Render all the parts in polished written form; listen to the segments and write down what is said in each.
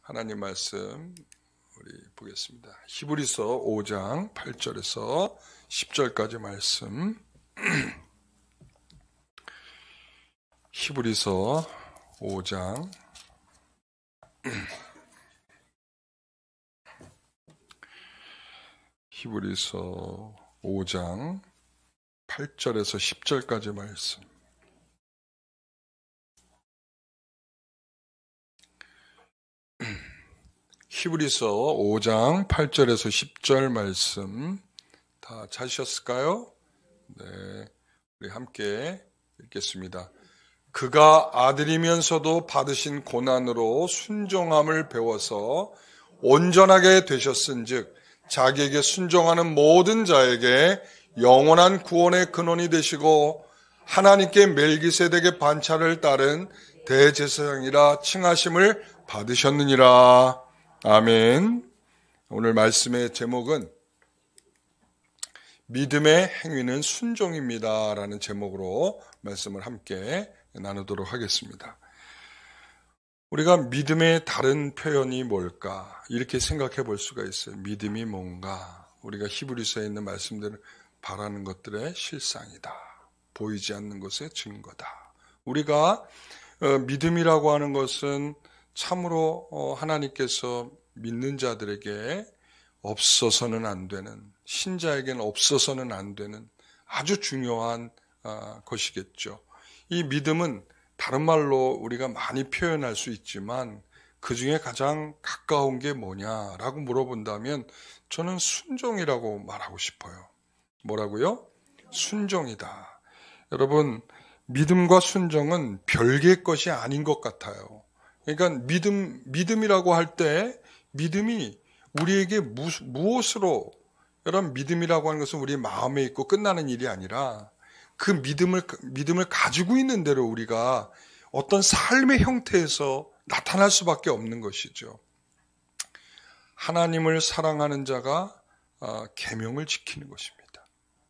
하나님 말씀 우리 보겠습니다. 히브리서 5장 8절에서 10절까지 말씀. 히브리서 5장 8절에서 10절까지 말씀. 히브리서 5장 8절에서 10절 말씀 다 찾으셨을까요? 네, 우리 함께 읽겠습니다. 그가 아들이면서도 받으신 고난으로 순종함을 배워서 온전하게 되셨은즉 자기에게 순종하는 모든 자에게 영원한 구원의 근원이 되시고 하나님께 멜기세덱의 반차를 따른 대제사장이라 칭하심을 받으셨느니라. 아멘. 오늘 말씀의 제목은 믿음의 행위는 순종입니다 라는 제목으로 말씀을 함께 나누도록 하겠습니다. 우리가 믿음의 다른 표현이 뭘까 이렇게 생각해 볼 수가 있어요. 믿음이 뭔가, 우리가 히브리서에 있는 말씀들을 바라는 것들의 실상이다, 보이지 않는 것의 증거다. 우리가 믿음이라고 하는 것은 참으로 하나님께서 믿는 자들에게 없어서는 안 되는, 신자에게는 없어서는 안 되는 아주 중요한 것이겠죠. 이 믿음은 다른 말로 우리가 많이 표현할 수 있지만 그 중에 가장 가까운 게 뭐냐라고 물어본다면 저는 순종이라고 말하고 싶어요. 뭐라고요? 순종이다. 여러분, 믿음과 순종은 별개의 것이 아닌 것 같아요. 그러니까 믿음이라고 할 때 믿음이 우리에게 무엇으로, 여러분 믿음이라고 하는 것은 우리 마음에 있고 끝나는 일이 아니라 그 믿음을 가지고 있는 대로 우리가 어떤 삶의 형태에서 나타날 수밖에 없는 것이죠. 하나님을 사랑하는 자가 계명을 지키는 것입니다.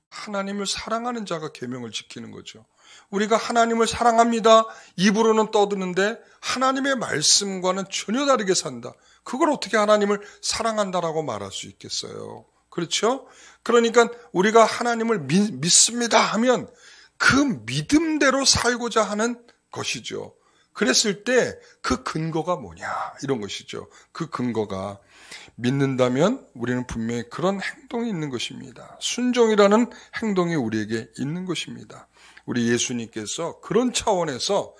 하나님을 사랑하는 자가 계명을 지키는 거죠. 우리가 하나님을 사랑합니다. 입으로는 떠드는데 하나님의 말씀과는 전혀 다르게 산다. 그걸 어떻게 하나님을 사랑한다라고 말할 수 있겠어요? 그렇죠? 그러니까 우리가 하나님을 믿습니다 하면 그 믿음대로 살고자 하는 것이죠. 그랬을 때 그 근거가 뭐냐 이런 것이죠. 그 근거가 믿는다면 우리는 분명히 그런 행동이 있는 것입니다. 순종이라는 행동이 우리에게 있는 것입니다. 우리 예수님께서 그런 차원에서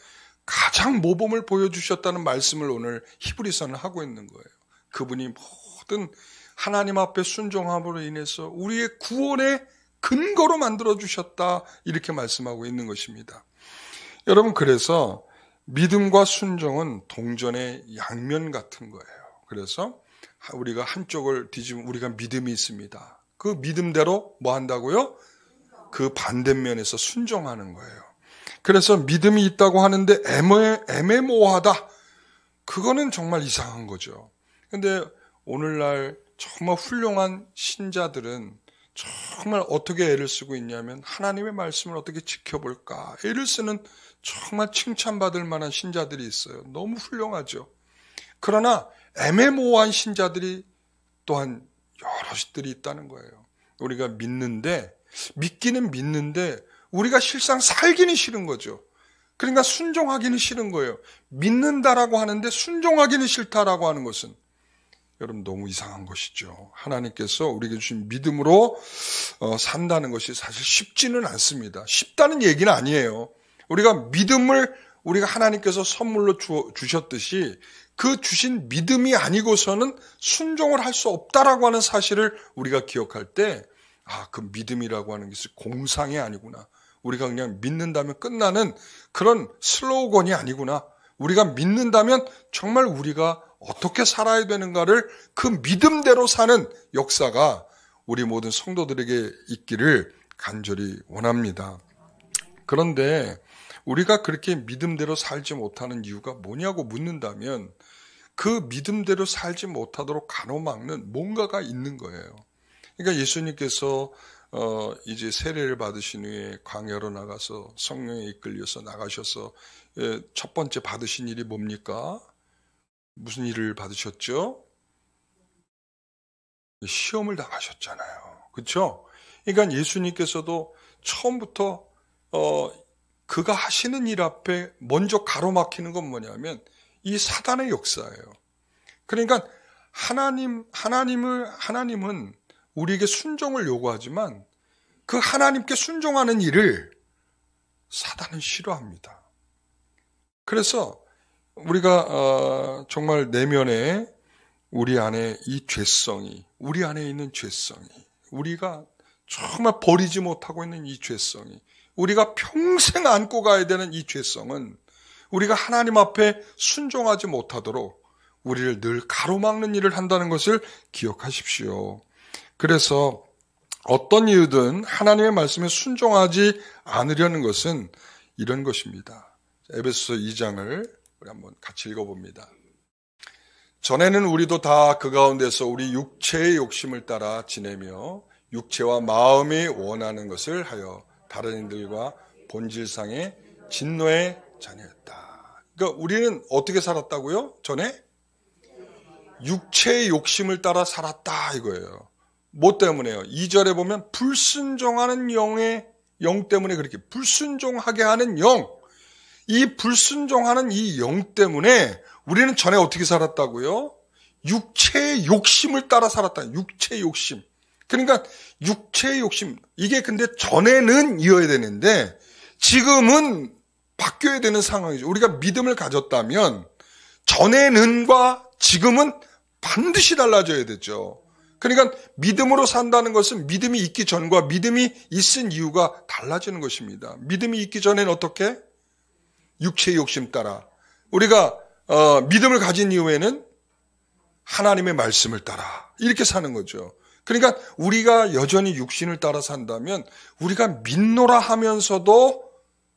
가장 모범을 보여주셨다는 말씀을 오늘 히브리서는 하고 있는 거예요. 그분이 모든 하나님 앞에 순종함으로 인해서 우리의 구원의 근거로 만들어주셨다 이렇게 말씀하고 있는 것입니다. 여러분, 그래서 믿음과 순종은 동전의 양면 같은 거예요. 그래서 우리가 한쪽을 뒤집으면 우리가 믿음이 있습니다. 그 믿음대로 뭐 한다고요? 그 반대면에서 순종하는 거예요. 그래서 믿음이 있다고 하는데 애매모호하다. 그거는 정말 이상한 거죠. 근데 오늘날 정말 훌륭한 신자들은 정말 어떻게 애를 쓰고 있냐면 하나님의 말씀을 어떻게 지켜볼까 애를 쓰는 정말 칭찬받을 만한 신자들이 있어요. 너무 훌륭하죠. 그러나 애매모호한 신자들이 또한 여럿들이 있다는 거예요. 우리가 믿기는 믿는데 우리가 실상 살기는 싫은 거죠. 그러니까 순종하기는 싫은 거예요. 믿는다라고 하는데 순종하기는 싫다라고 하는 것은 여러분 너무 이상한 것이죠. 하나님께서 우리에게 주신 믿음으로 산다는 것이 사실 쉽지는 않습니다. 쉽다는 얘기는 아니에요. 우리가 믿음을 우리가 하나님께서 선물로 주셨듯이 그 주신 믿음이 아니고서는 순종을 할 수 없다라고 하는 사실을 우리가 기억할 때 그 믿음이라고 하는 것이 공상이 아니구나. 우리가 그냥 믿는다면 끝나는 그런 슬로건이 아니구나. 우리가 믿는다면 정말 우리가 어떻게 살아야 되는가를 그 믿음대로 사는 역사가 우리 모든 성도들에게 있기를 간절히 원합니다. 그런데 우리가 그렇게 믿음대로 살지 못하는 이유가 뭐냐고 묻는다면 그 믿음대로 살지 못하도록 가로막는 뭔가가 있는 거예요. 그러니까 예수님께서 이제 세례를 받으신 후에 광야로 나가서 성령에 이끌려서 나가셔서 첫 번째 받으신 일이 뭡니까? 무슨 일을 받으셨죠? 시험을 당하셨잖아요. 그렇죠? 그러니까 예수님께서도 처음부터 그가 하시는 일 앞에 먼저 가로막히는 건 뭐냐면 이 사단의 역사예요. 그러니까 하나님은 우리에게 순종을 요구하지만 그 하나님께 순종하는 일을 사단은 싫어합니다. 그래서 우리가 정말 내면에 우리 안에 이 죄성이, 우리 안에 있는 죄성이, 우리가 정말 버리지 못하고 있는 이 죄성이, 우리가 평생 안고 가야 되는 이 죄성은 우리가 하나님 앞에 순종하지 못하도록 우리를 늘 가로막는 일을 한다는 것을 기억하십시오. 그래서 어떤 이유든 하나님의 말씀에 순종하지 않으려는 것은 이런 것입니다. 에베소서 2장을 우리 한번 같이 읽어봅니다. 전에는 우리도 다 그 가운데서 우리 육체의 욕심을 따라 지내며 육체와 마음이 원하는 것을 하여 다른 이들과 본질상의 진노의 자녀였다. 그러니까 우리는 어떻게 살았다고요? 전에 육체의 욕심을 따라 살았다 이거예요. 뭐 때문에요? 2절에 보면 불순종하는 영 때문에 그렇게 불순종하게 하는 영. 이 불순종하는 이 영 때문에 우리는 전에 어떻게 살았다고요? 육체의 욕심을 따라 살았다. 육체의 욕심. 그러니까 육체의 욕심. 이게 근데 전에는 이어야 되는데 지금은 바뀌어야 되는 상황이죠. 우리가 믿음을 가졌다면 전에는과 지금은 반드시 달라져야 되죠. 그러니까 믿음으로 산다는 것은 믿음이 있기 전과 믿음이 있은 이유가 달라지는 것입니다. 믿음이 있기 전에는 어떻게? 육체의 욕심 따라. 우리가 믿음을 가진 이후에는 하나님의 말씀을 따라 이렇게 사는 거죠. 그러니까 우리가 여전히 육신을 따라 산다면 우리가 믿노라 하면서도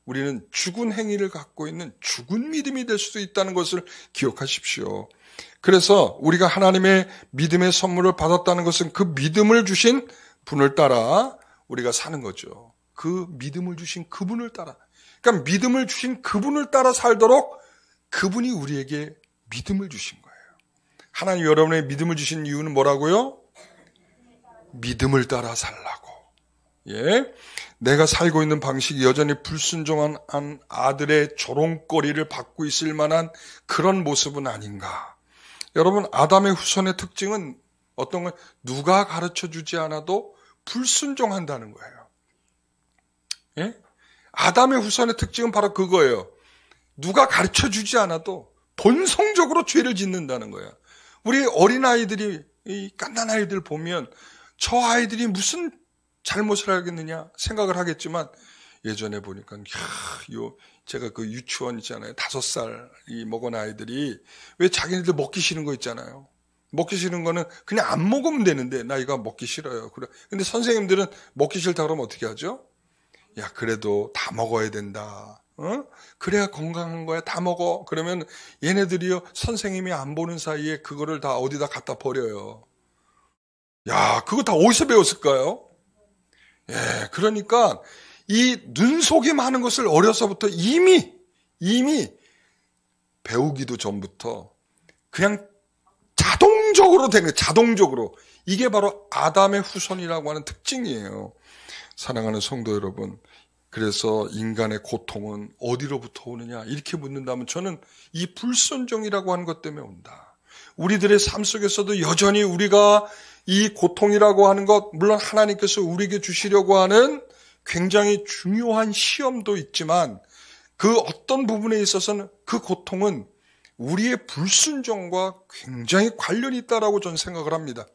우리는 죽은 행위를 갖고 있는 죽은 믿음이 될 수도 있다는 것을 기억하십시오. 그래서 우리가 하나님의 믿음의 선물을 받았다는 것은 그 믿음을 주신 분을 따라 우리가 사는 거죠. 그 믿음을 주신 그분을 따라. 그러니까 믿음을 주신 그분을 따라 살도록 그분이 우리에게 믿음을 주신 거예요. 하나님 여러분의 믿음을 주신 이유는 뭐라고요? 믿음을 따라 살라고. 예. 내가 살고 있는 방식이 여전히 불순종한 아들의 조롱거리를 받고 있을 만한 그런 모습은 아닌가. 여러분, 아담의 후손의 특징은 어떤 건 누가 가르쳐 주지 않아도 불순종한다는 거예요. 예? 아담의 후손의 특징은 바로 그거예요. 누가 가르쳐 주지 않아도 본성적으로 죄를 짓는다는 거예요. 우리 어린아이들이, 이 갓난 아이들 보면 저 아이들이 무슨 잘못을 하겠느냐 생각을 하겠지만 예전에 보니까 제가 그 유치원 있잖아요. 5살이 먹은 아이들이 왜 자기네들 먹기 싫은 거 있잖아요. 먹기 싫은 거는 그냥 안 먹으면 되는데 나 이거 먹기 싫어요. 그래. 근데 선생님들은 먹기 싫다 그러면 어떻게 하죠? 야, 그래도 다 먹어야 된다. 그래야 건강한 거야. 다 먹어. 그러면 얘네들이요, 선생님이 안 보는 사이에 그거를 다 어디다 갖다 버려요. 야, 그거 다 어디서 배웠을까요? 예, 그러니까 이 눈속임 하는 것을 어려서부터 이미 배우기도 전부터 그냥 자동적으로 되는 거예요. 자동적으로. 이게 바로 아담의 후손이라고 하는 특징이에요. 사랑하는 성도 여러분, 그래서 인간의 고통은 어디로부터 오느냐 이렇게 묻는다면 저는 이 불순종이라고 하는 것 때문에 온다. 우리들의 삶 속에서도 여전히 우리가 이 고통이라고 하는 것, 물론 하나님께서 우리에게 주시려고 하는 굉장히 중요한 시험도 있지만 그 어떤 부분에 있어서는 그 고통은 우리의 불순종과 굉장히 관련이 있다라고 저는 생각을 합니다.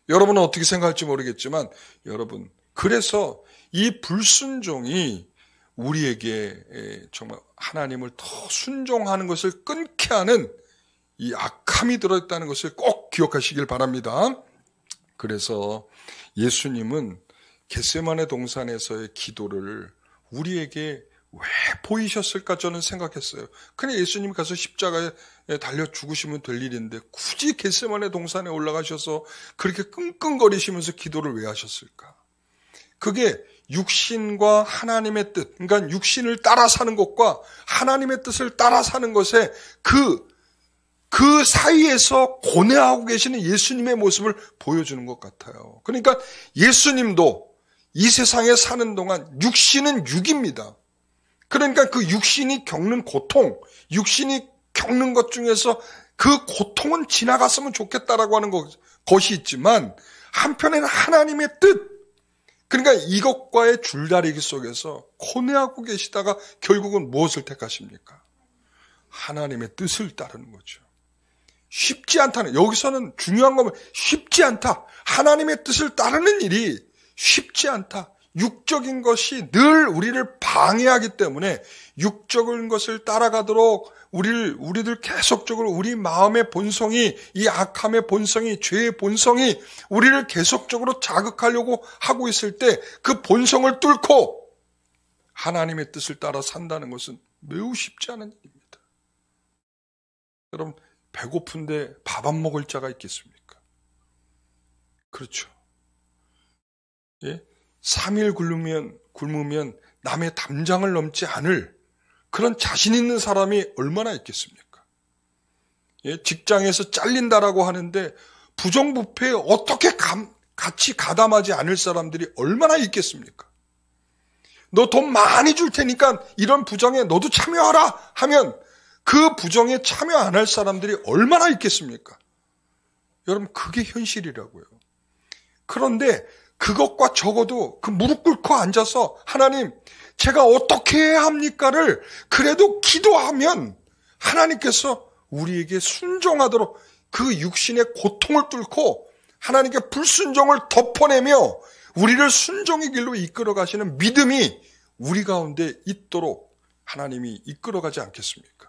여러분은 어떻게 생각할지 모르겠지만 여러분, 그래서 이 불순종이 우리에게 정말 하나님을 더 순종하는 것을 끊게 하는 이 악함이 들어있다는 것을 꼭 기억하시길 바랍니다. 그래서 예수님은 겟세마네 동산에서의 기도를 우리에게 왜 보이셨을까 저는 생각했어요. 그냥 예수님 가서 십자가에 달려 죽으시면 될 일인데 굳이 겟세마네 동산에 올라가셔서 그렇게 끙끙거리시면서 기도를 왜 하셨을까? 그게 육신과 하나님의 뜻, 그러니까 육신을 따라 사는 것과 하나님의 뜻을 따라 사는 것에 그 그 사이에서 고뇌하고 계시는 예수님의 모습을 보여주는 것 같아요. 그러니까 예수님도 이 세상에 사는 동안 육신은 육입니다. 그러니까 그 육신이 겪는 고통, 육신이 겪는 것 중에서 그 고통은 지나갔으면 좋겠다라고 하는 것이 있지만 한편에는 하나님의 뜻, 그러니까 이것과의 줄다리기 속에서 고뇌하고 계시다가 결국은 무엇을 택하십니까? 하나님의 뜻을 따르는 거죠. 쉽지 않다는, 여기서는 중요한 건 쉽지 않다. 하나님의 뜻을 따르는 일이 쉽지 않다. 육적인 것이 늘 우리를 방해하기 때문에 육적인 것을 따라가도록 우리들 계속적으로 우리 마음의 본성이, 이 악함의 본성이, 죄의 본성이 우리를 계속적으로 자극하려고 하고 있을 때 그 본성을 뚫고 하나님의 뜻을 따라 산다는 것은 매우 쉽지 않은 일입니다. 여러분, 배고픈데 밥 안 먹을 자가 있겠습니까? 그렇죠. 예? 3일 굶으면 남의 담장을 넘지 않을 그런 자신 있는 사람이 얼마나 있겠습니까? 예? 직장에서 잘린다라고 하는데 부정부패에 어떻게 같이 가담하지 않을 사람들이 얼마나 있겠습니까? 너 돈 많이 줄 테니까 이런 부정에 너도 참여하라 하면 그 부정에 참여 안 할 사람들이 얼마나 있겠습니까? 여러분, 그게 현실이라고요. 그런데 그것과 적어도 그 무릎 꿇고 앉아서 하나님, 제가 어떻게 해야 합니까를 그래도 기도하면 하나님께서 우리에게 순종하도록 그 육신의 고통을 뚫고 하나님께 불순종을 덮어내며 우리를 순종의 길로 이끌어 가시는 믿음이 우리 가운데 있도록 하나님이 이끌어 가지 않겠습니까?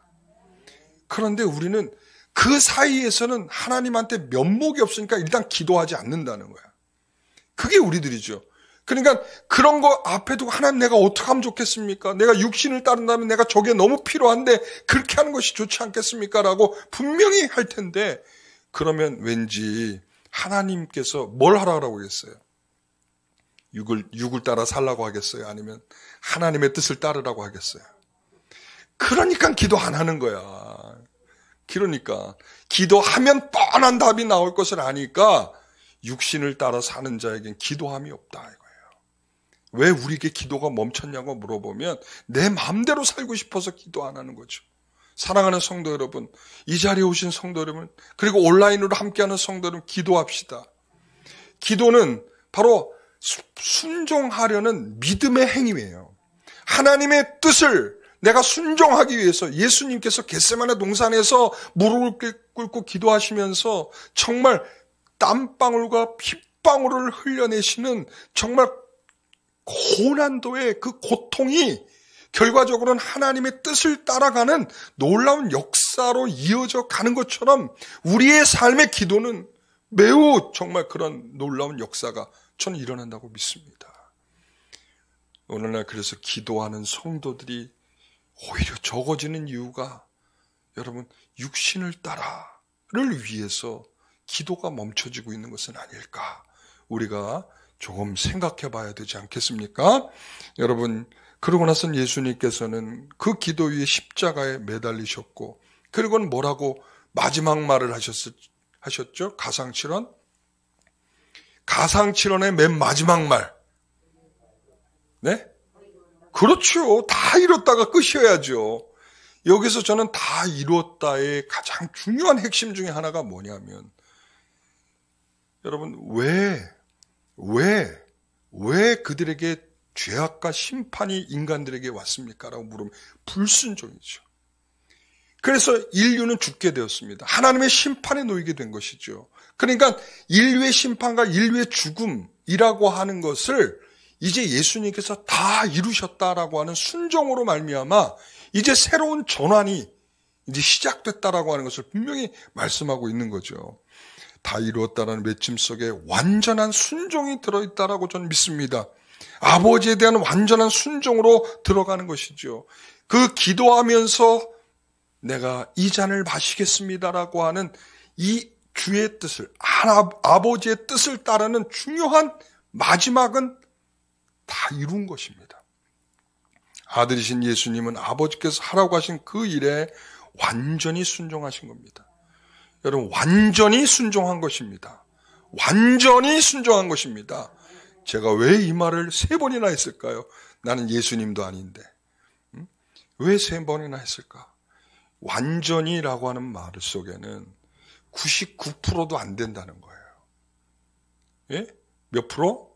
그런데 우리는 그 사이에서는 하나님한테 면목이 없으니까 일단 기도하지 않는다는 거야. 그게 우리들이죠. 그러니까 그런 거 앞에 두고 하나님, 내가 어떻게 하면 좋겠습니까? 내가 육신을 따른다면 내가 저게 너무 필요한데 그렇게 하는 것이 좋지 않겠습니까? 라고 분명히 할 텐데, 그러면 왠지 하나님께서 뭘 하라고 하겠어요? 육을 따라 살라고 하겠어요? 아니면 하나님의 뜻을 따르라고 하겠어요? 그러니까 기도 안 하는 거야. 그러니까 기도하면 뻔한 답이 나올 것을 아니까 육신을 따라 사는 자에겐 기도함이 없다 이거예요. 왜 우리에게 기도가 멈췄냐고 물어보면 내 마음대로 살고 싶어서 기도 안 하는 거죠. 사랑하는 성도 여러분, 이 자리에 오신 성도 여러분, 그리고 온라인으로 함께하는 성도 여러분, 기도합시다. 기도는 바로 순종하려는 믿음의 행위예요. 하나님의 뜻을 내가 순종하기 위해서 예수님께서 겟세마네 동산에서 무릎을 꿇고 기도하시면서 정말 땀방울과 핏방울을 흘려내시는 정말 고난도의 그 고통이 결과적으로는 하나님의 뜻을 따라가는 놀라운 역사로 이어져 가는 것처럼 우리의 삶의 기도는 매우 정말 그런 놀라운 역사가 저는 일어난다고 믿습니다. 오늘날 그래서 기도하는 성도들이 오히려 적어지는 이유가 여러분, 육신을 따라를 위해서 기도가 멈춰지고 있는 것은 아닐까, 우리가 조금 생각해 봐야 되지 않겠습니까? 여러분, 그러고 나선 예수님께서는 그 기도 위에 십자가에 매달리셨고, 그리고는 뭐라고 마지막 말을 하셨죠? 가상칠언? 가상칠언의 맨 마지막 말. 네? 그렇죠. 다 이뤘다가 끝이어야죠. 여기서 저는 다 이뤘다의 가장 중요한 핵심 중에 하나가 뭐냐면, 여러분, 왜 그들에게 죄악과 심판이 인간들에게 왔습니까? 라고 물으면 불순종이죠. 그래서 인류는 죽게 되었습니다. 하나님의 심판에 놓이게 된 것이죠. 그러니까 인류의 심판과 인류의 죽음이라고 하는 것을 이제 예수님께서 다 이루셨다라고 하는 순종으로 말미암아 이제 새로운 전환이 이제 시작됐다라고 하는 것을 분명히 말씀하고 있는 거죠. 다 이루었다라는 외침 속에 완전한 순종이 들어있다라고 저는 믿습니다. 아버지에 대한 완전한 순종으로 들어가는 것이죠. 그 기도하면서 내가 이 잔을 마시겠습니다라고 하는 이 주의 뜻을, 아버지의 뜻을 따르는 중요한 마지막은 다 이룬 것입니다. 아들이신 예수님은 아버지께서 하라고 하신 그 일에 완전히 순종하신 겁니다. 여러분, 완전히 순종한 것입니다. 완전히 순종한 것입니다. 제가 왜 이 말을 3번이나 했을까요? 나는 예수님도 아닌데. 왜 3번이나 했을까? 완전히라고 하는 말 속에는 99%도 안 된다는 거예요. 예? 몇 프로?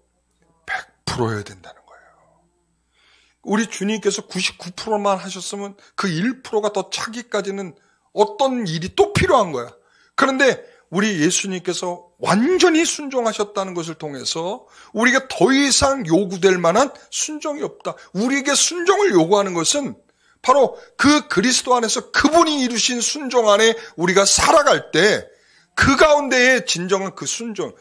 100%여야 된다는 거예요. 우리 주님께서 99%만 하셨으면 그 1%가 더 차기까지는 어떤 일이 또 필요한 거야. 그런데 우리 예수님께서 완전히 순종하셨다는 것을 통해서 우리가 더 이상 요구될 만한 순종이 없다. 우리에게 순종을 요구하는 것은 바로 그 그리스도 안에서 그분이 이루신 순종 안에 우리가 살아갈 때 그 가운데에 진정한 그 순종,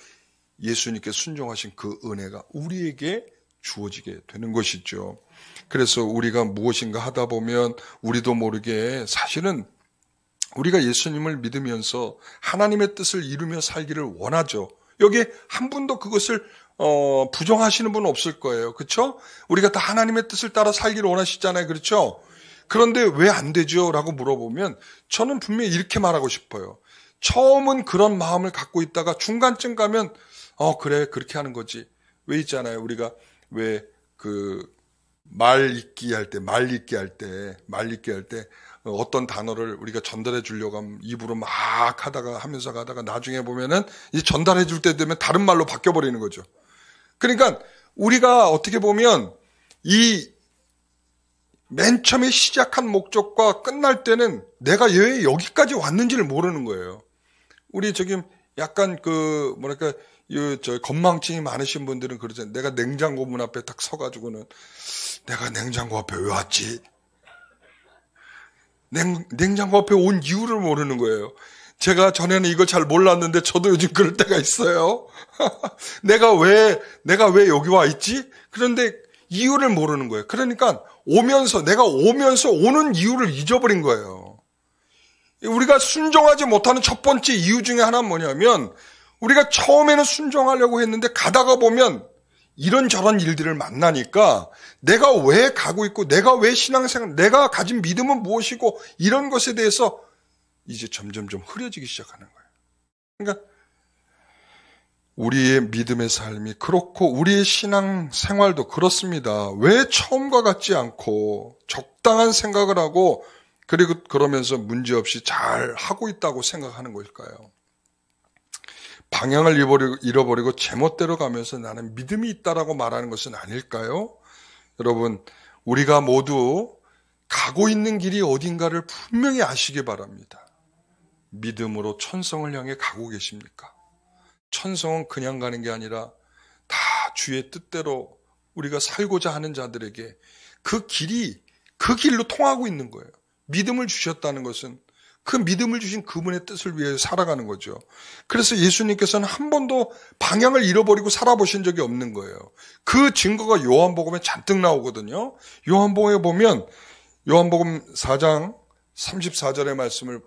예수님께 순종하신 그 은혜가 우리에게 주어지게 되는 것이죠. 그래서 우리가 무엇인가 하다 보면 우리도 모르게 사실은 우리가 예수님을 믿으면서 하나님의 뜻을 이루며 살기를 원하죠. 여기 한 분도 그것을 부정하시는 분은 없을 거예요. 그렇죠? 우리가 다 하나님의 뜻을 따라 살기를 원하시잖아요. 그렇죠? 그런데 왜 안 되죠? 라고 물어보면 저는 분명히 이렇게 말하고 싶어요. 처음은 그런 마음을 갖고 있다가 중간쯤 가면 그래 그렇게 하는 거지. 왜 있잖아요. 우리가 왜 말 읽기 할 때 어떤 단어를 우리가 전달해 주려고 하면 입으로 막 하면서 가다가 나중에 보면은 이 전달해 줄 때 되면 다른 말로 바뀌어 버리는 거죠. 그러니까 우리가 어떻게 보면 이 맨 처음에 시작한 목적과 끝날 때는 내가 왜 여기까지 왔는지를 모르는 거예요. 우리 약간 건망증이 많으신 분들은 그러잖아요. 내가 냉장고 문 앞에 딱 서가지고는 내가 냉장고 앞에 왜 왔지? 냉장고 앞에 온 이유를 모르는 거예요. 제가 전에는 이걸 잘 몰랐는데 저도 요즘 그럴 때가 있어요. 내가 왜 여기 와 있지? 그런데 이유를 모르는 거예요. 그러니까 내가 오면서 오는 이유를 잊어버린 거예요. 우리가 순종하지 못하는 첫 번째 이유 중에 하나는 뭐냐면 우리가 처음에는 순종하려고 했는데 가다가 보면 이런저런 일들을 만나니까 내가 왜 가고 있고 내가 왜 신앙생활, 내가 가진 믿음은 무엇이고 이런 것에 대해서 이제 점점 흐려지기 시작하는 거예요. 그러니까 우리의 믿음의 삶이 그렇고 우리의 신앙생활도 그렇습니다. 왜 처음과 같지 않고 적당한 생각을 하고 그리고 그러면서 문제없이 잘 하고 있다고 생각하는 것일까요? 방향을 잃어버리고 제멋대로 가면서 나는 믿음이 있다라고 말하는 것은 아닐까요? 여러분, 우리가 모두 가고 있는 길이 어딘가를 분명히 아시기 바랍니다. 믿음으로 천성을 향해 가고 계십니까? 천성은 그냥 가는 게 아니라 다 주의 뜻대로 우리가 살고자 하는 자들에게 그 길로 통하고 있는 거예요. 믿음을 주셨다는 것은 그 믿음을 주신 그분의 뜻을 위해 살아가는 거죠. 그래서 예수님께서는 한 번도 방향을 잃어버리고 살아보신 적이 없는 거예요. 그 증거가 요한복음에 잔뜩 나오거든요. 요한복음에 보면 요한복음 4장 34절의 말씀을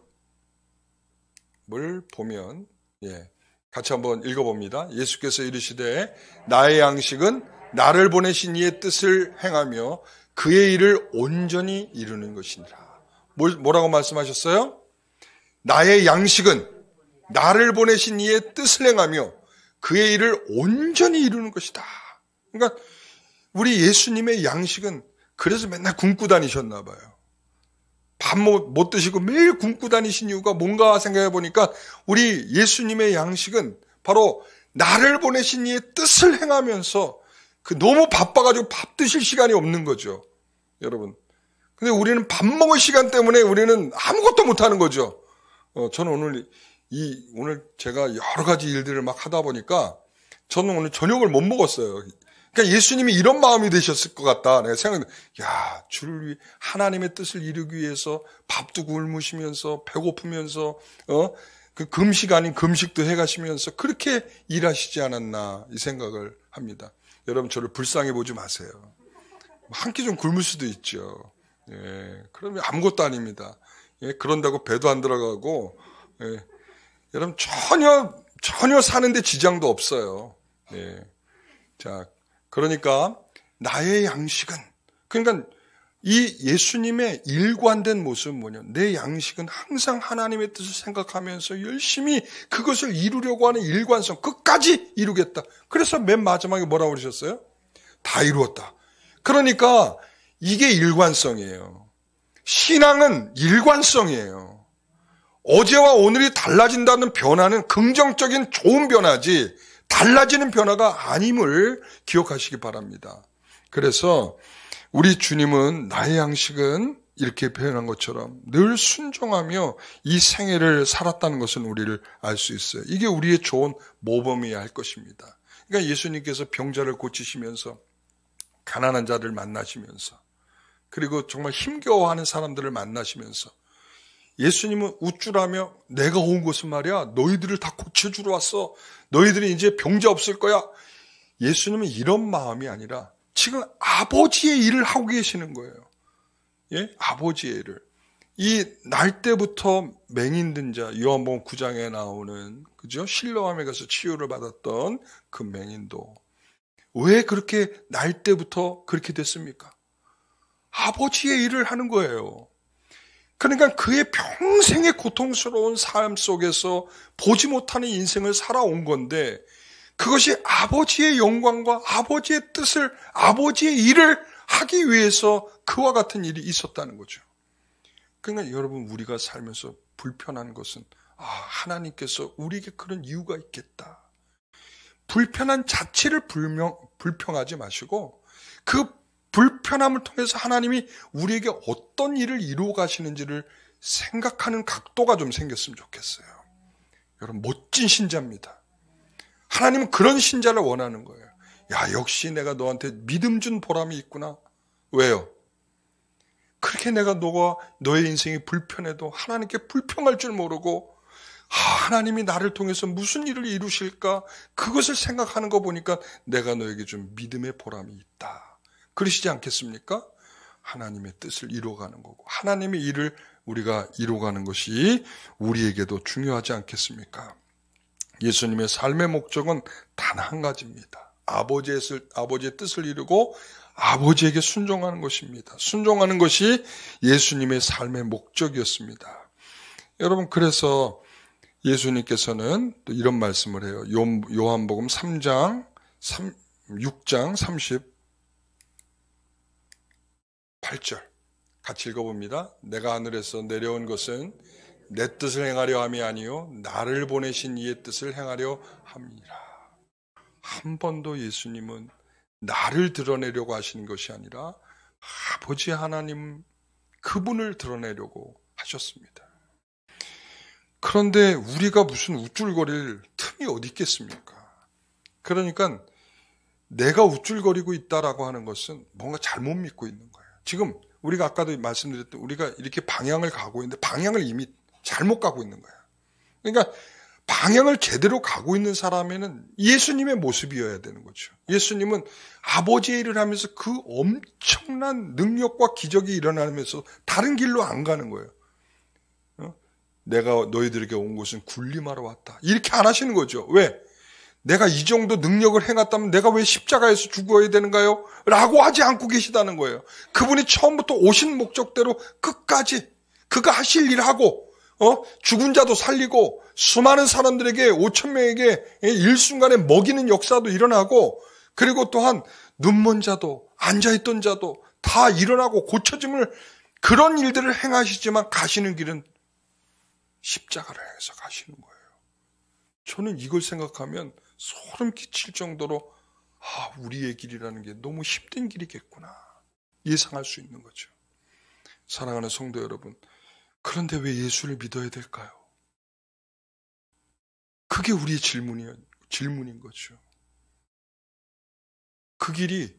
보면 같이 한번 읽어봅니다. 예수께서 이르시되 나의 양식은 나를 보내신 이의 뜻을 행하며 그의 일을 온전히 이루는 것이니라. 뭐라고 말씀하셨어요? 나의 양식은 나를 보내신 이의 뜻을 행하며 그의 일을 온전히 이루는 것이다. 그러니까 우리 예수님의 양식은 그래서 맨날 굶고 다니셨나 봐요. 밥 못 드시고 매일 굶고 다니신 이유가 뭔가 생각해 보니까 우리 예수님의 양식은 바로 나를 보내신 이의 뜻을 행하면서 너무 바빠가지고 밥 드실 시간이 없는 거죠. 여러분. 근데 우리는 밥 먹을 시간 때문에 우리는 아무것도 못하는 거죠. 저는 오늘 제가 여러 가지 일들을 막 하다 보니까 저는 오늘 저녁을 못 먹었어요. 그러니까 예수님이 이런 마음이 되셨을 것 같다. 내가 생각했는데, 주를 위해 하나님의 뜻을 이루기 위해서 밥도 굶으시면서 배고프면서 그 금식 아닌 금식도 해가시면서 그렇게 일하시지 않았나 이 생각을 합니다. 여러분 저를 불쌍히 보지 마세요. 한 끼 좀 굶을 수도 있죠. 그러면 아무것도 아닙니다. 그런다고 배도 안 들어가고, 여러분 전혀 사는데 지장도 없어요. 자, 그러니까 나의 양식은, 그러니까 이 예수님의 일관된 모습은 뭐냐? 내 양식은 항상 하나님의 뜻을 생각하면서 열심히 그것을 이루려고 하는 일관성, 끝까지 이루겠다. 그래서 맨 마지막에 뭐라고 그러셨어요? 다 이루었다. 그러니까 이게 일관성이에요. 신앙은 일관성이에요. 어제와 오늘이 달라진다는 변화는 긍정적인 좋은 변화지 달라지는 변화가 아님을 기억하시기 바랍니다. 그래서 우리 주님은 나의 양식은 이렇게 표현한 것처럼 늘 순종하며 이 생애를 살았다는 것은 우리를 알 수 있어요. 이게 우리의 좋은 모범이어야 할 것입니다. 그러니까 예수님께서 병자를 고치시면서 가난한 자를 만나시면서 그리고 정말 힘겨워하는 사람들을 만나시면서 예수님은 우쭐하며 내가 온 곳은 말이야 너희들을 다 고쳐주러 왔어. 너희들이 이제 병자 없을 거야. 예수님은 이런 마음이 아니라 지금 아버지의 일을 하고 계시는 거예요. 예? 아버지의 일을. 이 날 때부터 맹인된 자, 요한복음 9장에 나오는 그죠? 실로암에 가서 치유를 받았던 그 맹인도 왜 그렇게 날 때부터 그렇게 됐습니까? 아버지의 일을 하는 거예요. 그러니까 그의 평생의 고통스러운 삶 속에서 보지 못하는 인생을 살아온 건데 그것이 아버지의 영광과 아버지의 뜻을, 아버지의 일을 하기 위해서 그와 같은 일이 있었다는 거죠. 그러니까 여러분 우리가 살면서 불편한 것은 하나님께서 우리에게 그런 이유가 있겠다. 불편한 자체를 불평하지 마시고 그 불편함을 통해서 하나님이 우리에게 어떤 일을 이루어 가시는지를 생각하는 각도가 좀 생겼으면 좋겠어요. 여러분 멋진 신자입니다. 하나님은 그런 신자를 원하는 거예요. 야, 역시 내가 너한테 믿음 준 보람이 있구나. 왜요? 그렇게 내가 너의 인생이 불편해도 하나님께 불평할 줄 모르고 하나님이 나를 통해서 무슨 일을 이루실까? 그것을 생각하는 거 보니까 내가 너에게 좀 믿음의 보람이 있다. 그러시지 않겠습니까? 하나님의 뜻을 이루어가는 거고 하나님의 일을 우리가 이루어가는 것이 우리에게도 중요하지 않겠습니까? 예수님의 삶의 목적은 단 한 가지입니다. 아버지의 뜻을 이루고 아버지에게 순종하는 것입니다. 순종하는 것이 예수님의 삶의 목적이었습니다. 여러분 그래서 예수님께서는 또 이런 말씀을 해요. 요한복음 6장 38절 같이 읽어봅니다. 내가 하늘에서 내려온 것은 내 뜻을 행하려 함이 아니요 나를 보내신 이의 뜻을 행하려 함이라. 한 번도 예수님은 나를 드러내려고 하시는 것이 아니라 아버지 하나님 그분을 드러내려고 하셨습니다. 그런데 우리가 무슨 우쭐거릴 틈이 어디 있겠습니까? 그러니까 내가 우쭐거리고 있다라고 하는 것은 뭔가 잘못 믿고 있는 거예요. 지금 우리가 아까도 말씀드렸던 우리가 이렇게 방향을 가고 있는데 방향을 이미 잘못 가고 있는 거예요. 그러니까 방향을 제대로 가고 있는 사람에는 예수님의 모습이어야 되는 거죠. 예수님은 아버지의 일을 하면서 그 엄청난 능력과 기적이 일어나면서 다른 길로 안 가는 거예요. 내가 너희들에게 온 것은 군림하러 왔다. 이렇게 안 하시는 거죠. 왜? 내가 이 정도 능력을 행했다면 내가 왜 십자가에서 죽어야 되는가요? 라고 하지 않고 계시다는 거예요. 그분이 처음부터 오신 목적대로 끝까지 그가 하실 일을 하고 죽은 자도 살리고 수많은 사람들에게 5,000명에게 일순간에 먹이는 역사도 일어나고 그리고 또한 눈먼 자도 앉아있던 자도 다 일어나고 고쳐짐을 그런 일들을 행하시지만 가시는 길은 십자가를 향해서 가시는 거예요. 저는 이걸 생각하면 소름 끼칠 정도로 우리의 길이라는 게 너무 힘든 길이겠구나 예상할 수 있는 거죠. 사랑하는 성도 여러분, 그런데 왜 예수를 믿어야 될까요? 그게 우리의 질문인 거죠. 그 길이,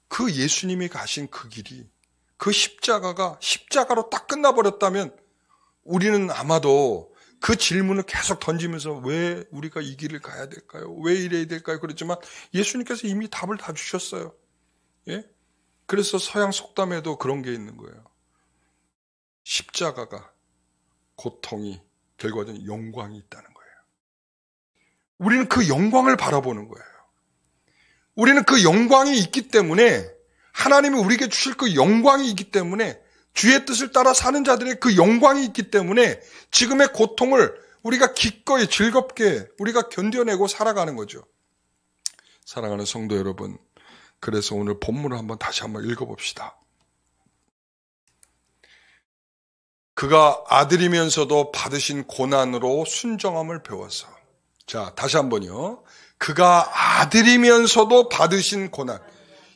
그 예수님이 가신 그 길이, 그 십자가가 십자가로 딱 끝나버렸다면 우리는 아마도 그 질문을 계속 던지면서 왜 우리가 이 길을 가야 될까요? 왜 이래야 될까요? 그렇지만 예수님께서 이미 답을 다 주셨어요. 예? 그래서 서양 속담에도 그런 게 있는 거예요. 십자가가 고통이 결과적인 영광이 있다는 거예요. 우리는 그 영광을 바라보는 거예요. 우리는 그 영광이 있기 때문에 하나님이 우리에게 주실 그 영광이 있기 때문에, 주의 뜻을 따라 사는 자들의 그 영광이 있기 때문에 지금의 고통을 우리가 기꺼이 즐겁게 우리가 견뎌내고 살아가는 거죠. 사랑하는 성도 여러분, 그래서 오늘 본문을 다시 한번 읽어봅시다. 그가 아들이면서도 받으신 고난으로 순정함을 배워서. 자, 다시 한번요. 그가 아들이면서도 받으신 고난.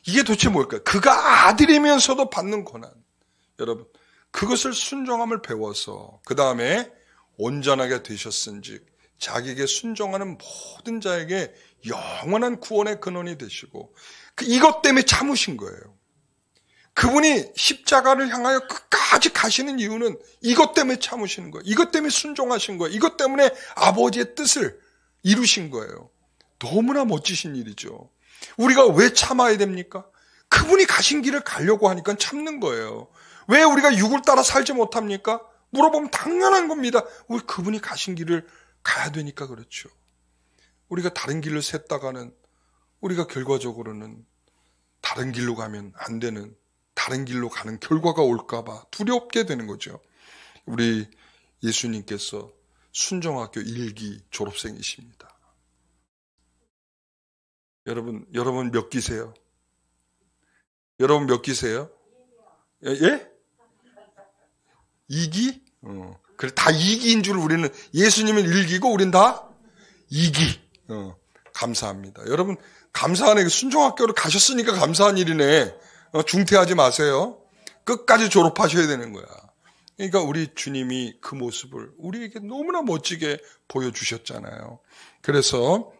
이게 도대체 뭘까요? 그가 아들이면서도 받는 고난. 여러분, 그것을 순종함을 배워서 그 다음에 온전하게 되셨은즉 자기에게 순종하는 모든 자에게 영원한 구원의 근원이 되시고, 이것 때문에 참으신 거예요. 그분이 십자가를 향하여 끝까지 가시는 이유는 이것 때문에 참으시는 거예요. 이것 때문에 순종하신 거예요. 이것 때문에 아버지의 뜻을 이루신 거예요. 너무나 멋지신 일이죠. 우리가 왜 참아야 됩니까? 그분이 가신 길을 가려고 하니까 참는 거예요. 왜 우리가 육을 따라 살지 못합니까? 물어보면 당연한 겁니다. 우리 그분이 가신 길을 가야 되니까 그렇죠. 우리가 다른 길을 샜다가는 우리가 결과적으로는 다른 길로 가면 안 되는, 다른 길로 가는 결과가 올까봐 두렵게 되는 거죠. 우리 예수님께서 순종학교 1기 졸업생이십니다. 여러분 몇 기세요? 여러분 몇 기세요? 예? 2기? 그래, 다 2기인 줄 우리는, 예수님은 1기고 우린 다 2기. 감사합니다. 여러분, 감사하네. 순종학교를 가셨으니까 감사한 일이네. 중퇴하지 마세요. 끝까지 졸업하셔야 되는 거야. 그러니까 우리 주님이 그 모습을 우리에게 너무나 멋지게 보여주셨잖아요. 그래서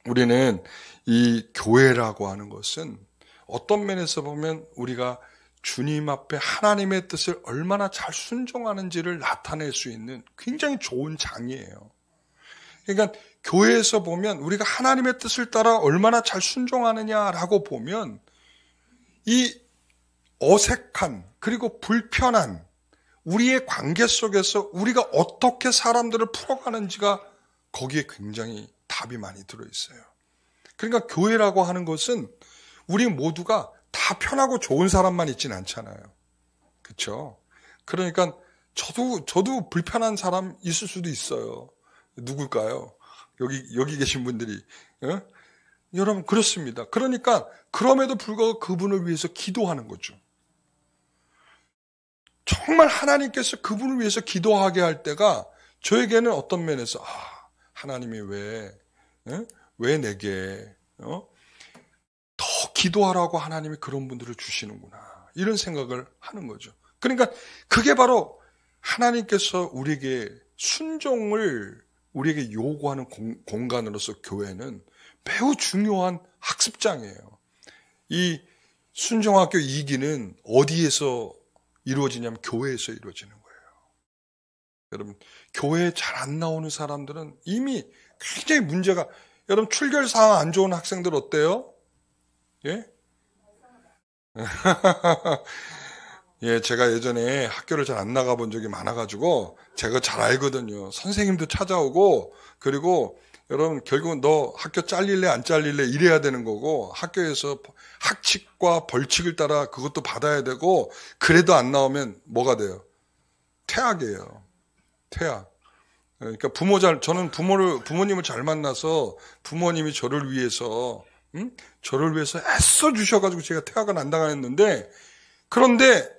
우리는 이 교회라고 하는 것은 어떤 면에서 보면 우리가 주님 앞에 하나님의 뜻을 얼마나 잘 순종하는지를 나타낼 수 있는 굉장히 좋은 장이에요. 그러니까 교회에서 보면 우리가 하나님의 뜻을 따라 얼마나 잘 순종하느냐라고 보면 이 어색한 그리고 불편한 우리의 관계 속에서 우리가 어떻게 사람들을 풀어가는지가 거기에 굉장히 답이 많이 들어있어요. 그러니까 교회라고 하는 것은 우리 모두가 다 편하고 좋은 사람만 있진 않잖아요. 그렇죠? 그러니까 저도 불편한 사람 있을 수도 있어요. 누굴까요? 여기 계신 분들이. 여러분 그렇습니다. 그러니까 그럼에도 불구하고 그분을 위해서 기도하는 거죠. 정말 하나님께서 그분을 위해서 기도하게 할 때가 저에게는 어떤 면에서 하나님이 왜 내게 더 기도하라고 하나님이 그런 분들을 주시는구나, 이런 생각을 하는 거죠. 그러니까 그게 바로 하나님께서 우리에게 순종을 우리에게 요구하는 공간으로서 교회는 매우 중요한 학습장이에요. 이 순종학교 2기는 어디에서 이루어지냐면 교회에서 이루어지는 거예요. 여러분, 교회에 잘 안 나오는 사람들은 이미 굉장히 문제가, 여러분 출결사항 안 좋은 학생들 어때요? 예? 예, 제가 예전에 학교를 잘 안 나가본 적이 많아가지고 제가 잘 알거든요. 선생님도 찾아오고, 그리고 여러분 결국은 너 학교 잘릴래 안 잘릴래 이래야 되는 거고, 학교에서 학칙과 벌칙을 따라 그것도 받아야 되고, 그래도 안 나오면 뭐가 돼요? 퇴학이에요. 퇴학. 그러니까 저는 부모님을 잘 만나서 부모님이 저를 위해서 애써 주셔가지고 제가 퇴학을 안 당했는데, 그런데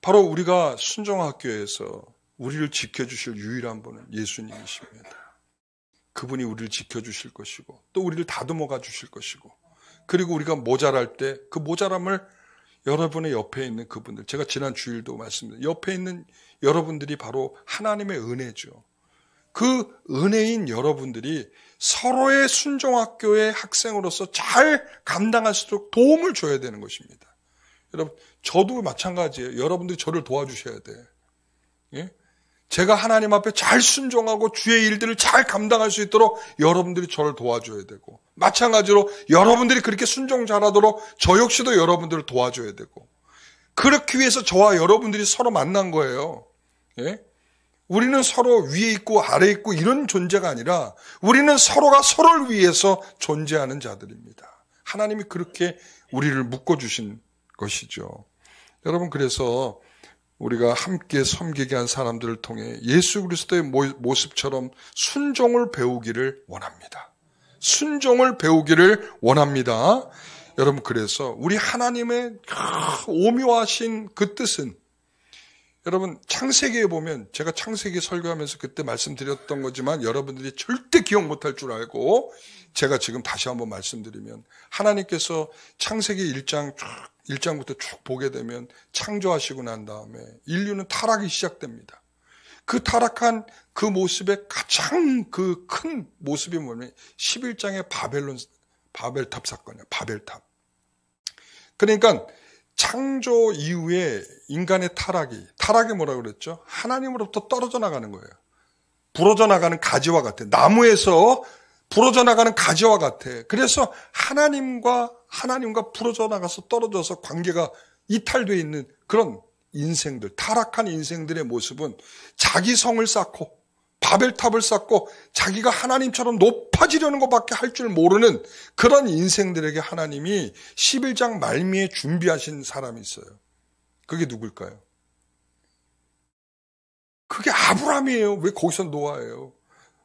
바로 우리가 순종학교에서 우리를 지켜주실 유일한 분은 예수님이십니다. 그분이 우리를 지켜주실 것이고, 또 우리를 다듬어가 주실 것이고, 그리고 우리가 모자랄 때 그 모자람을 여러분의 옆에 있는 그분들, 제가 지난 주일도 말씀드렸는데 옆에 있는 여러분들이 바로 하나님의 은혜죠. 그 은혜인 여러분들이 서로의 순종학교의 학생으로서 잘 감당할 수 있도록 도움을 줘야 되는 것입니다. 여러분, 저도 마찬가지예요. 여러분들이 저를 도와주셔야 돼. 예? 제가 하나님 앞에 잘 순종하고 주의 일들을 잘 감당할 수 있도록 여러분들이 저를 도와줘야 되고, 마찬가지로 여러분들이 그렇게 순종 잘하도록 저 역시도 여러분들을 도와줘야 되고, 그렇기 위해서 저와 여러분들이 서로 만난 거예요. 예? 우리는 서로 위에 있고 아래에 있고 이런 존재가 아니라 우리는 서로가 서로를 위해서 존재하는 자들입니다. 하나님이 그렇게 우리를 묶어주신 것이죠. 여러분, 그래서 우리가 함께 섬기게 한 사람들을 통해 예수 그리스도의 모습처럼 순종을 배우기를 원합니다. 순종을 배우기를 원합니다. 여러분, 그래서 우리 하나님의 오묘하신 그 뜻은, 여러분, 창세기에 보면, 제가 창세기 설교하면서 그때 말씀드렸던 거지만 여러분들이 절대 기억 못할 줄 알고 제가 지금 다시 한번 말씀드리면, 하나님께서 창세기 1장부터 쭉 보게 되면 창조하시고 난 다음에 인류는 타락이 시작됩니다. 그 타락한 그 모습의 가장 그 큰 모습이 뭐냐면 11장의 바벨탑 사건이에요. 바벨탑. 그러니까 창조 이후에 인간의 타락이 뭐라고 그랬죠? 하나님으로부터 떨어져 나가는 거예요. 부러져 나가는 가지와 같아. 나무에서 부러져 나가는 가지와 같아. 그래서 하나님과 부러져 나가서 떨어져서 관계가 이탈되어 있는 그런 인생들, 타락한 인생들의 모습은 자기 성을 쌓고 바벨탑을 쌓고 자기가 하나님처럼 높아지려는 것밖에 할 줄 모르는 그런 인생들에게 하나님이 11장 말미에 준비하신 사람이 있어요. 그게 누굴까요? 그게 아브라함이에요. 왜 거기서 노아예요?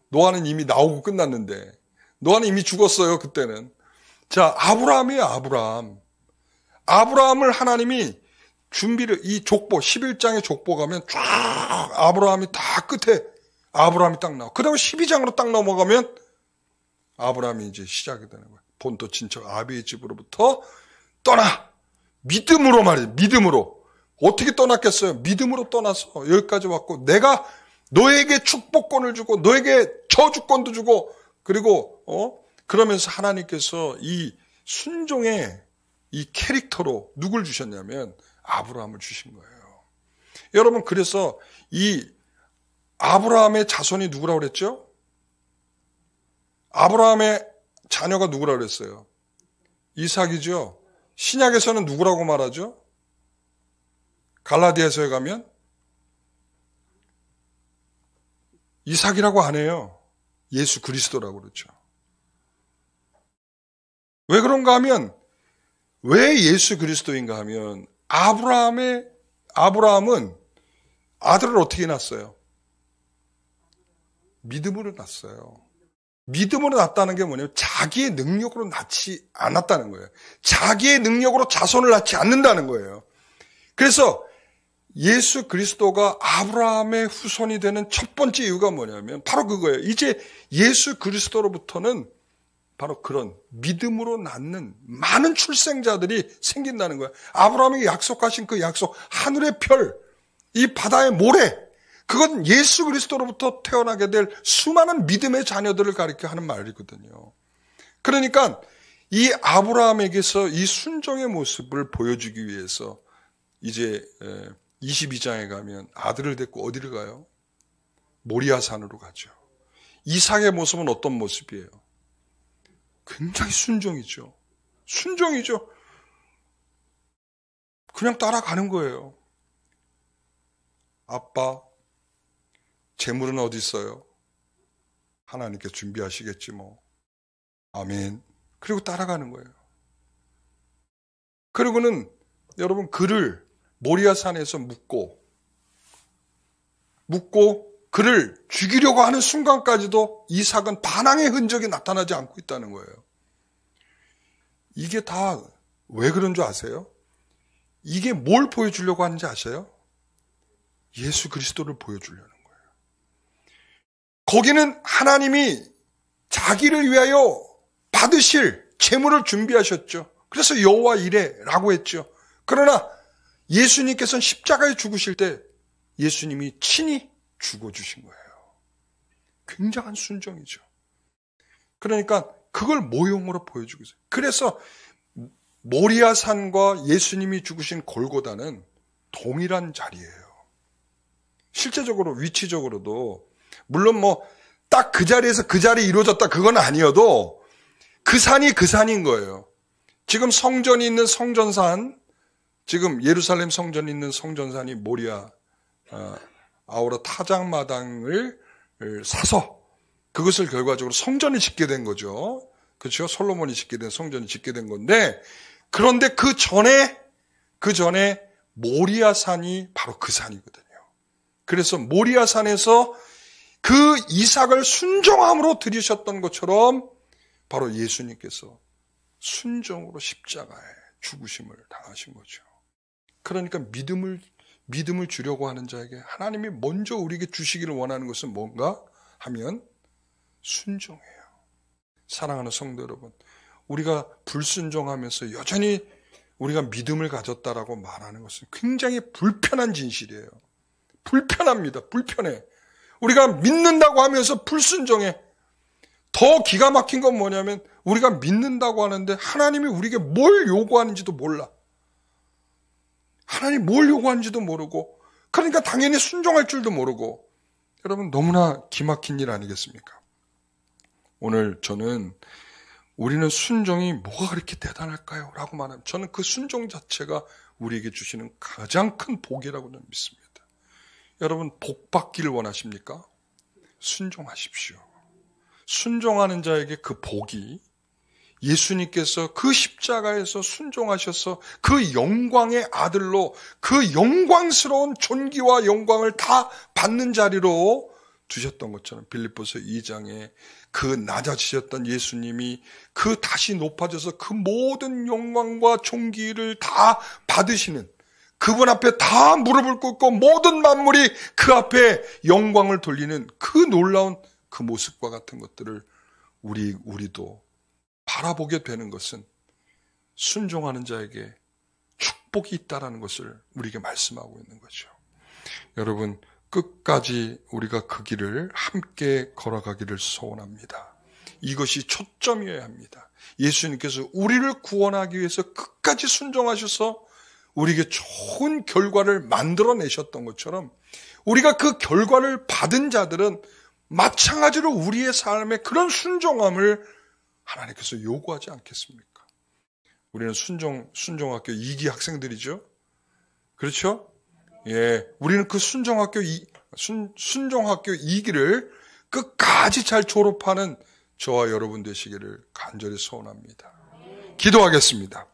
노아는 이미 나오고 끝났는데. 노아는 이미 죽었어요, 그때는. 자, 아브라함이에요, 아브라함. 아브라함을 하나님이 준비를, 이 족보, 11장의 족보 가면 쫙 아브라함이 다 끝에 아브라함이 딱 나와. 그 다음에 12장으로 딱 넘어가면 아브라함이 이제 시작이 되는 거예요. 본토 친척 아비의 집으로부터 떠나. 믿음으로 말이에요. 믿음으로. 어떻게 떠났겠어요? 믿음으로 떠나서 여기까지 왔고, 내가 너에게 축복권을 주고 너에게 저주권도 주고, 그리고 그러면서 하나님께서 이 순종의 이 캐릭터로 누굴 주셨냐면 아브라함을 주신 거예요. 여러분, 그래서 이 아브라함의 자손이 누구라고 그랬죠? 아브라함의 자녀가 누구라고 그랬어요? 이삭이죠. 신약에서는 누구라고 말하죠? 갈라디아서에 가면 이삭이라고 안 해요. 예수 그리스도라고 그러죠. 왜 그런가 하면, 왜 예수 그리스도인가 하면, 아브라함은 아들을 어떻게 낳았어요? 믿음으로 낳았어요. 믿음으로 낳았다는 게 뭐냐면 자기의 능력으로 낳지 않았다는 거예요. 자기의 능력으로 자손을 낳지 않는다는 거예요. 그래서 예수 그리스도가 아브라함의 후손이 되는 첫 번째 이유가 뭐냐면 바로 그거예요. 이제 예수 그리스도로부터는 바로 그런 믿음으로 낳는 많은 출생자들이 생긴다는 거예요. 아브라함에게 약속하신 그 약속, 하늘의 별, 이 바다의 모래, 그건 예수 그리스도로부터 태어나게 될 수많은 믿음의 자녀들을 가리켜 하는 말이거든요. 그러니까 이 아브라함에게서 이 순종의 모습을 보여주기 위해서 이제 22장에 가면 아들을 데리고 어디를 가요? 모리아산으로 가죠. 이삭의 모습은 어떤 모습이에요? 굉장히 순종이죠. 순종이죠. 그냥 따라가는 거예요. 아빠, 재물은 어디 있어요? 하나님께 준비하시겠지 뭐. 아멘. 그리고 따라가는 거예요. 그리고는 여러분 그를 모리아산에서 묶고 그를 죽이려고 하는 순간까지도 이삭은 반항의 흔적이 나타나지 않고 있다는 거예요. 이게 다 왜 그런 줄 아세요? 이게 뭘 보여주려고 하는지 아세요? 예수 그리스도를 보여주려는 거예요. 거기는 하나님이 자기를 위하여 받으실 재물을 준비하셨죠. 그래서 여호와 이레라고 했죠. 그러나 예수님께서는 십자가에 죽으실 때 예수님이 친히 죽어주신 거예요. 굉장한 순종이죠. 그러니까 그걸 모형으로 보여주고 있어요. 그래서 모리아산과 예수님이 죽으신 골고다는 동일한 자리예요. 실제적으로 위치적으로도 물론 뭐 딱 그 자리에서 그 자리에 이루어졌다 그건 아니어도 그 산이 그 산인 거예요. 지금 성전이 있는 성전산, 지금 예루살렘 성전이 있는 성전산이 모리아 아우라 타작마당을 사서 그것을 결과적으로 성전을 짓게 된 거죠. 그렇죠? 솔로몬이 짓게 된 성전이 짓게 된 건데, 그런데 그 전에 모리아산이 바로 그 산이거든요. 그래서 모리아산에서 그 이삭을 순종함으로 드리셨던 것처럼 바로 예수님께서 순종으로 십자가에 죽으심을 당하신 거죠. 그러니까 믿음을 주려고 하는 자에게 하나님이 먼저 우리에게 주시기를 원하는 것은 뭔가 하면 순종이에요. 사랑하는 성도 여러분, 우리가 불순종하면서 여전히 우리가 믿음을 가졌다라고 말하는 것은 굉장히 불편한 진실이에요. 불편합니다. 불편해. 우리가 믿는다고 하면서 불순종해. 더 기가 막힌 건 뭐냐면 우리가 믿는다고 하는데 하나님이 우리에게 뭘 요구하는지도 몰라. 하나님 뭘 요구하는지도 모르고, 그러니까 당연히 순종할 줄도 모르고. 여러분, 너무나 기막힌 일 아니겠습니까? 오늘 저는 우리는 순종이 뭐가 그렇게 대단할까요? 라고 말하면 저는 그 순종 자체가 우리에게 주시는 가장 큰 복이라고 저는 믿습니다. 여러분, 복 받기를 원하십니까? 순종하십시오. 순종하는 자에게 그 복이, 예수님께서 그 십자가에서 순종하셔서 그 영광의 아들로 그 영광스러운 존귀와 영광을 다 받는 자리로 두셨던 것처럼 빌립보서 2장에 그 낮아지셨던 예수님이 그 다시 높아져서 그 모든 영광과 존귀를 다 받으시는, 그분 앞에 다 무릎을 꿇고 모든 만물이 그 앞에 영광을 돌리는 그 놀라운 그 모습과 같은 것들을 우리도 바라보게 되는 것은 순종하는 자에게 축복이 있다라는 것을 우리에게 말씀하고 있는 거죠. 여러분, 끝까지 우리가 그 길을 함께 걸어가기를 소원합니다. 이것이 초점이어야 합니다. 예수님께서 우리를 구원하기 위해서 끝까지 순종하셔서 우리에게 좋은 결과를 만들어내셨던 것처럼 우리가 그 결과를 받은 자들은 마찬가지로 우리의 삶에 그런 순종함을 하나님께서 요구하지 않겠습니까? 우리는 순종학교 2기 학생들이죠. 그렇죠? 예, 우리는 그 순종학교 2기를 끝까지 잘 졸업하는 저와 여러분 되시기를 간절히 소원합니다. 기도하겠습니다.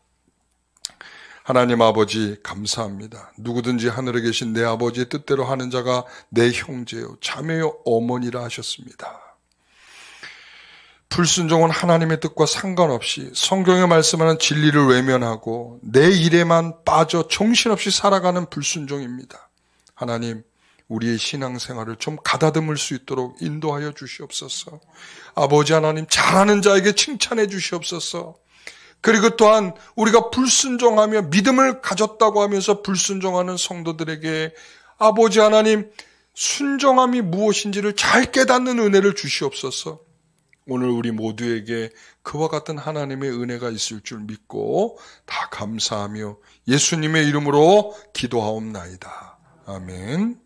하나님 아버지 감사합니다. 누구든지 하늘에 계신 내 아버지의 뜻대로 하는 자가 내 형제요 자매요 어머니라 하셨습니다. 불순종은 하나님의 뜻과 상관없이 성경에 말씀하는 진리를 외면하고 내 일에만 빠져 정신없이 살아가는 불순종입니다. 하나님, 우리의 신앙생활을 좀 가다듬을 수 있도록 인도하여 주시옵소서. 아버지 하나님, 잘하는 자에게 칭찬해 주시옵소서. 그리고 또한 우리가 불순종하며 믿음을 가졌다고 하면서 불순종하는 성도들에게 아버지 하나님, 순종함이 무엇인지를 잘 깨닫는 은혜를 주시옵소서. 오늘 우리 모두에게 그와 같은 하나님의 은혜가 있을 줄 믿고 다 감사하며 예수님의 이름으로 기도하옵나이다. 아멘.